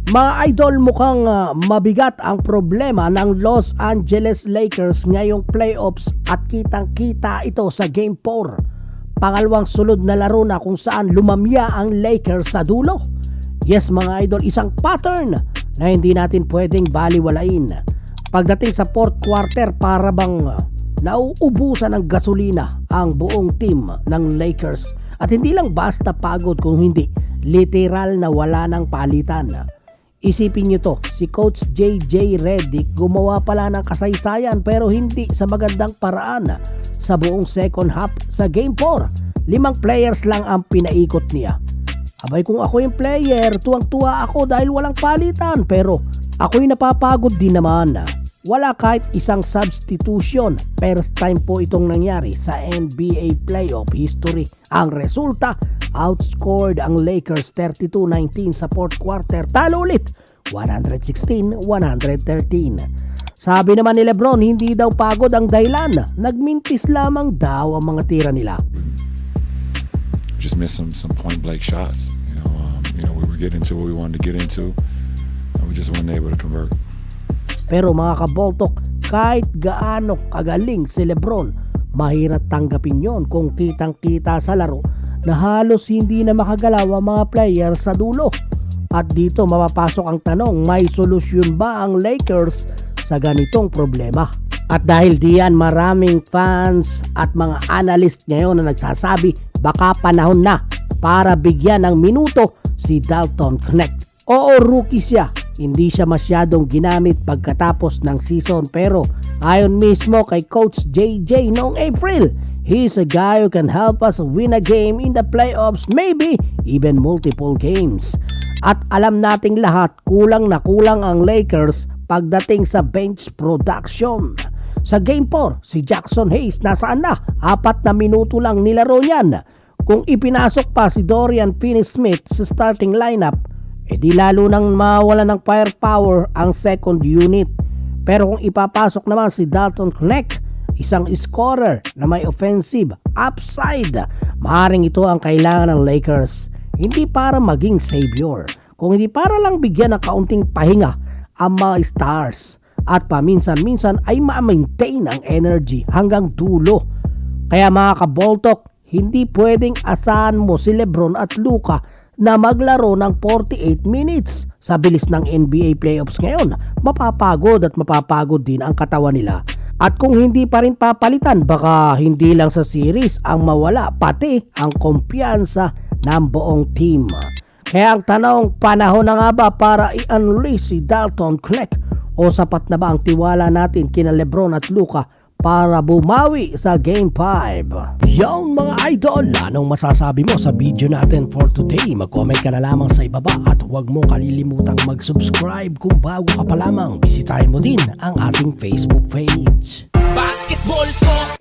Mga idol, mukhang mabigat ang problema ng Los Angeles Lakers ngayong playoffs at kitang-kita ito sa Game 4. Pangalawang sunod na laro na kung saan lumamya ang Lakers sa dulo. Yes mga idol, isang pattern na hindi natin pwedeng baliwalain. Pagdating sa fourth quarter, para bang nauubusan ng gasolina ang buong team ng Lakers. At hindi lang basta pagod, kung hindi literal na wala ng palitan. Isipin nyo to, si Coach JJ Redick gumawa pala ng kasaysayan pero hindi sa magandang paraan. Sa buong second half sa Game 4, 5 players lang ang pinaikot niya. Abay, kung ako yung player, tuwang-tuwa ako dahil walang palitan, pero ako'y napapagod din naman. Wala kahit isang substitution. First time po itong nangyari sa NBA playoff history. Ang resulta, outscored ang Lakers 32-19 sa fourth quarter. Talo ulit 116-113. Sabi naman ni Lebron, hindi daw pagod ang dahilan. Nagmintis lamang daw ang mga tira nila. Just missed some point blank shots. We were getting to what we wanted to get into, and we just weren't able to convert. Pero mga kaboltok, kahit gaano kagaling si Lebron, mahirap tanggapin yon kung kitang-kita sa laro na halos hindi na makagalaw ang mga player sa dulo. At dito mapapasok ang tanong, may solusyon ba ang Lakers sa ganitong problema? At dahil diyan, maraming fans at mga analyst ngayon na nagsasabi baka panahon na para bigyan ng minuto si Dalton Knecht. Oo, rookie siya. Hindi siya masyadong ginamit pagkatapos ng season, pero ayon mismo kay Coach JJ noong April, he's a guy who can help us win a game in the playoffs, maybe even multiple games. At alam nating lahat, kulang na kulang ang Lakers pagdating sa bench production. Sa Game 4, si Jackson Hayes nasaan na? 4 na minuto lang nilaro niyan. Kung ipinasok pa si Dorian Finney-Smith sa starting lineup, di lalo nang mawala ng firepower ang second unit. Pero kung ipapasok naman si Dalton Knecht, isang scorer na may offensive upside, maaaring ito ang kailangan ng Lakers. Hindi para maging savior, kung hindi para lang bigyan ng kaunting pahinga ang mga stars at paminsan-minsan ay ma-maintain ang energy hanggang dulo. Kaya mga kaboltok, hindi pwedeng asahan mo si Lebron at Luka na maglaro ng 48 minutes. Sa bilis ng NBA playoffs ngayon, mapapagod at mapapagod din ang katawan nila. At kung hindi pa rin papalitan, baka hindi lang sa series ang mawala, pati ang kumpiyansa ng buong team. Kaya ang tanong, panahon na nga ba para i-unleash si Dalton Knecht? O sapat na ba ang tiwala natin kina Lebron at Luka para bumawi sa Game 5? Yung mga idol, anong masasabi mo sa video natin for today? Mag-comment ka na lamang sa ibaba at huwag mo kalilimutang mag-subscribe kung bago ka pa lamang. Bisitahin mo din ang ating Facebook page. Basketball talk,